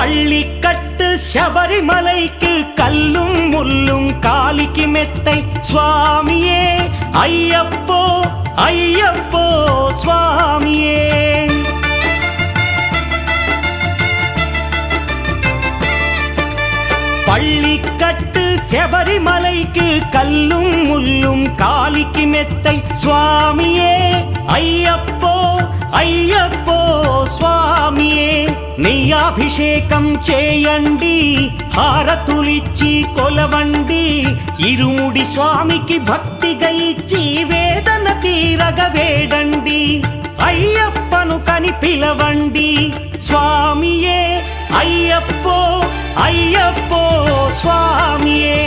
பள்ளிக்கட்டு சபரிமலைக்கு கல்லும் முள்ளும் காலிக்கு மெத்தை சுவாமியே ஐயப்போ ஐயப்போ சுவாமியே. பள்ளிக்கட்டு சபரிமலைக்கு கல்லும் முள்ளும் காலிக்கு மெத்தை சுவாமியே ஐயப்போ ஐயப்போ స్వామియే. నెయ్యాభిషేకం చేయండి హారతులిచ్చి కొలవండి ఇరుముడి స్వామికి భక్తిగా ఇచ్చి వేదన తీరగ వేడండి అయ్యప్పను కని పిలవండి స్వామియే అయ్యప్పో అయ్యప్పో స్వామియే.